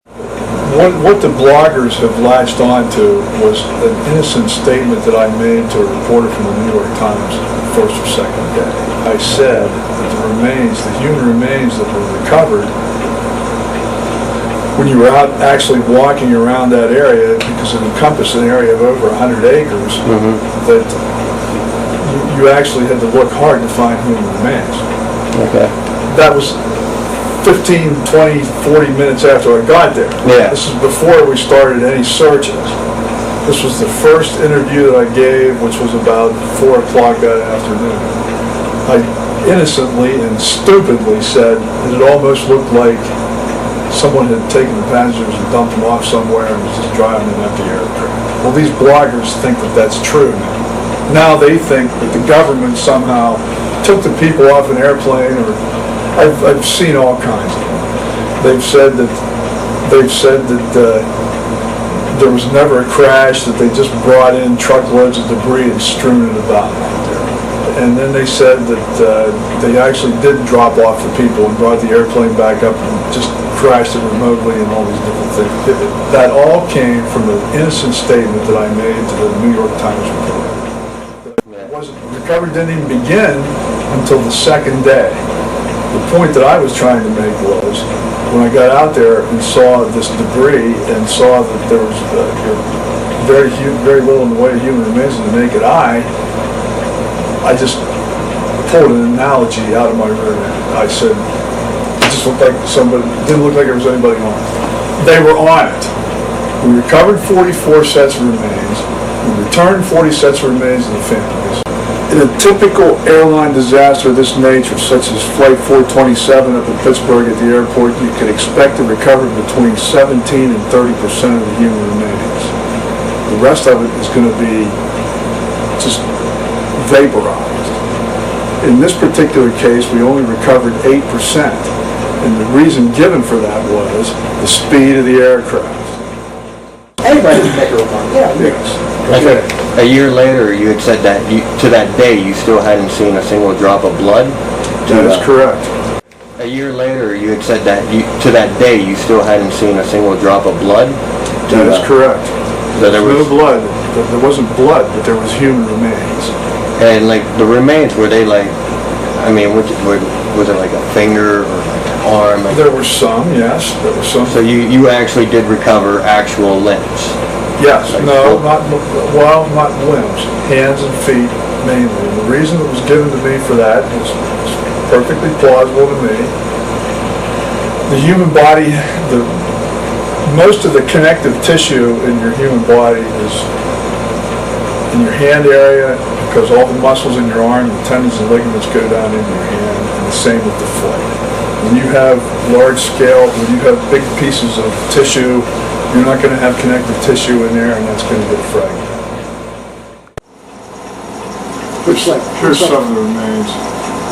What the bloggers have latched onto was an innocent statement that I made to a reporter from the New York Times the first or second day. I said that the human remains that were recovered, when you were out actually walking around that area, because it encompassed an area of over 100 acres, that you actually had to look hard to find human remains. Okay. That was 15, 20, 40 minutes after I got there. Yeah. This is before we started any searches. This was the first interview that I gave, which was about 4 o'clock that afternoon. I innocently and stupidly said that it almost looked like someone had taken the passengers and dumped them off somewhere and was just driving an empty aircraft. Well, these bloggers think that that's true now. Now they think that the government somehow took the people off an airplane, or I've seen all kinds of them. They've said that there was never a crash, that they just brought in truckloads of debris and strewn it about out there. And then they said that they actually did drop off the people and brought the airplane back up and just crashed it remotely and all these different things. That all came from an innocent statement that I made to the New York Times reporter. Recovery didn't even begin until the second day. The point that I was trying to make was, when I got out there and saw this debris and saw that there was very little in the way of human remains in the naked eye, I just pulled an analogy out of my rear end. I said, it just looked like somebody, it didn't look like there was anybody on it. They were on it. We recovered 44 sets of remains. We returned 40 sets of remains to the families. In a typical airline disaster of this nature, such as Flight 427 up in Pittsburgh at the airport, you could expect to recover between 17 and 30% of the human remains. The rest of it is going to be just vaporized. In this particular case, we only recovered 8%. And the reason given for that was the speed of the aircraft. Anybody can make a remark. Yeah. Yes. Okay. A year later, you had said that to that day you still hadn't seen a single drop of blood? That is correct. A year later, you had said that to that day you still hadn't seen a single drop of blood? That is correct. So there was no blood. There wasn't blood, but there was human remains. And like the remains, were they like, I mean, was it like a finger or like an arm? Like, There were some, yes. There were some. so you actually did recover actual limbs? Yes, no, not limbs, hands and feet mainly. And the reason it was given to me for that is perfectly plausible to me. The human body, most of the connective tissue in your human body is in your hand area, because all the muscles in your arm, the tendons and ligaments go down into your hand, and the same with the foot. When you have large scale, when you have big pieces of tissue, you're not going to have connective tissue in there, and that's going to get fragmented. Here's some of the remains.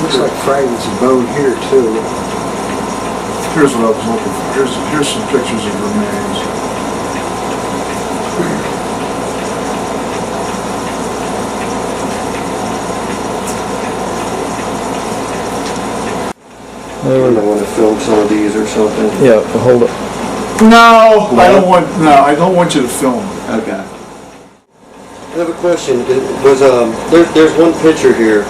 Looks like fragments of bone here too. Here's what I was looking for. Here's some pictures of remains. I want to film some of these or something. Yeah, hold it. No, I don't want you to film. Okay. I have a question. There's one picture here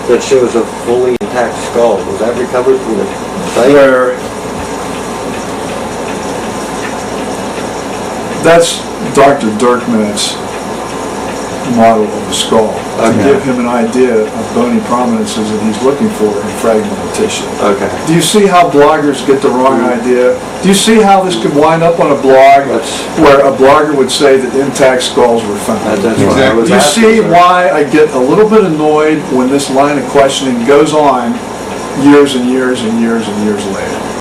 that shows a fully intact skull. Was that recovered from the site? Where that's Dr. Dirkman's model of the skull, to give him an idea of bony prominences that he's looking for in fragmented tissue. Okay. Do you see how bloggers get the wrong idea? Do you see how this could wind up on a blog where a blogger would say that intact skulls were found? That's what I was Do you asking, see sir. why I get a little bit annoyed when this line of questioning goes on years and years and years and years later?